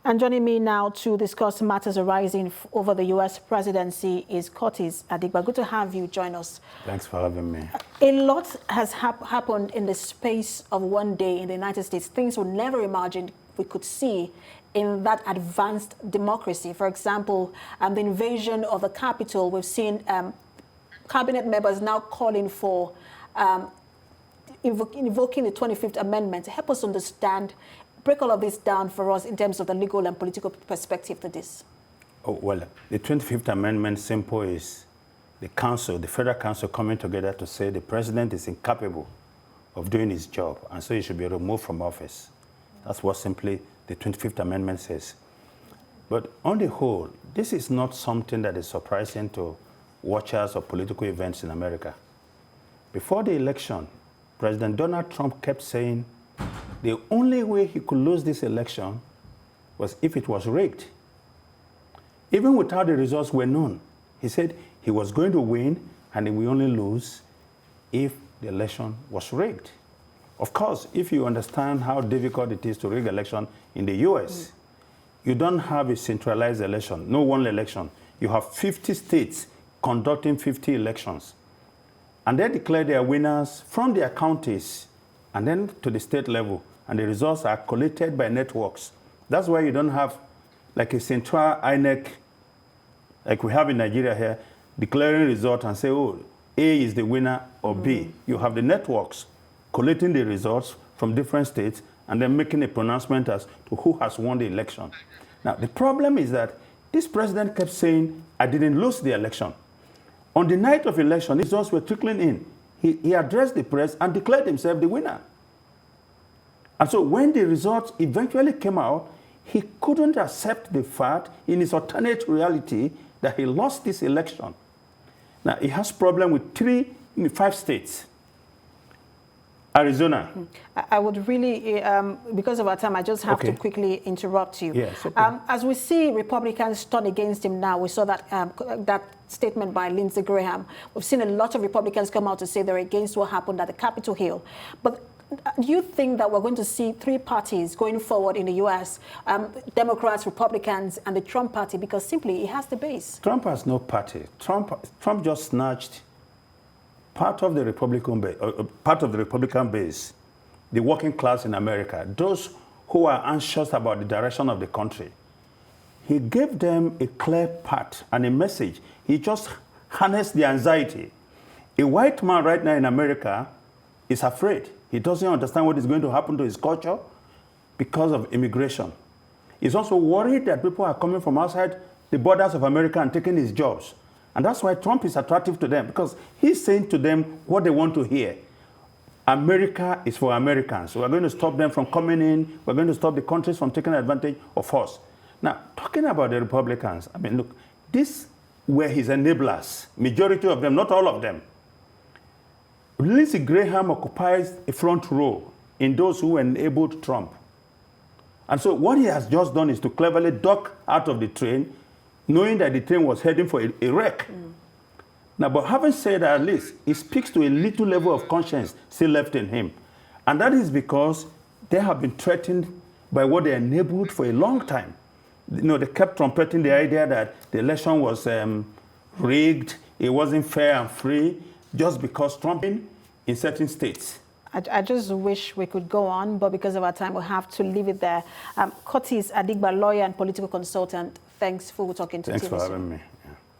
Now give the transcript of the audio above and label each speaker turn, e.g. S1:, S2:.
S1: And joining me now to discuss matters arising over the U.S. presidency is Kutis Adigba. Good to have you join us.
S2: Thanks for having me.
S1: A lot has happened in the space of one day in the United States. Things we never imagined we could see in that advanced democracy. For example, the invasion of the Capitol. We've seen cabinet members now calling for invoking the 25th Amendment. Help us understand, break all of this down for us in terms of the legal and political perspective to this.
S2: Oh, well, the 25th Amendment simple is the council, the federal council coming together to say the president is incapable of doing his job, and so he should be removed from office. That's what simply the 25th Amendment says. But on the whole, this is not something that is surprising to watchers of political events in America. Before the election, President Donald Trump kept saying the only way he could lose this election was if it was rigged. Even without the results were known, he said he was going to win and he will only lose if the election was rigged. Of course, if you understand how difficult it is to rig election in the US, you don't have a centralized election, no one election. You have 50 states conducting 50 elections. And they declare their winners from their counties and then to the state level. And the results are collated by networks. That's why you don't have like a central INEC, like we have in Nigeria here, declaring results and say, oh, A is the winner or B. You have the networks collating the results from different states and then making a pronouncement as to who has won the election. Now, the problem is that this president kept saying, I didn't lose the election. On the night of election, the results were trickling in. He addressed the press and declared himself the winner. And so when the results eventually came out, he couldn't accept the fact in his alternate reality that he lost this election. Now, he has problem with 5 states. Arizona.
S1: I would really, because of our time, I just have to quickly interrupt you.
S2: Yes, okay.
S1: As we see Republicans turn against him now, we saw that that statement by Lindsey Graham. We've seen a lot of Republicans come out to say they're against what happened at the Capitol Hill. But do you think that we're going to see 3 parties going forward in the U.S., Democrats, Republicans, and the Trump party, because simply he has the base?
S2: Trump has no party. Trump just snatched part of the Republican base, the working class in America, those who are anxious about the direction of the country. He gave them a clear path and a message. He just harnessed the anxiety. A white man right now in America is afraid. He doesn't understand what is going to happen to his culture because of immigration. He's also worried that people are coming from outside the borders of America and taking his jobs. And that's why Trump is attractive to them, because he's saying to them what they want to hear. America is for Americans. So we're going to stop them from coming in. We're going to stop the countries from taking advantage of us. Now, talking about the Republicans, I mean, look, these were his enablers, majority of them, not all of them. Lindsey Graham occupies a front row in those who enabled Trump. And so what he has just done is to cleverly duck out of the train, knowing that the train was heading for a wreck. Now, but having said that, at least, it speaks to a little level of conscience still left in him. And that is because they have been threatened by what they enabled for a long time. You know, they kept trumpeting the idea that the election was rigged, it wasn't fair and free, just because Trump in certain states.
S1: I just wish we could go on, but because of our time, we'll have to leave it there. Kutis Adigba, lawyer and political consultant, thanks for talking to us.
S2: Thanks for having me.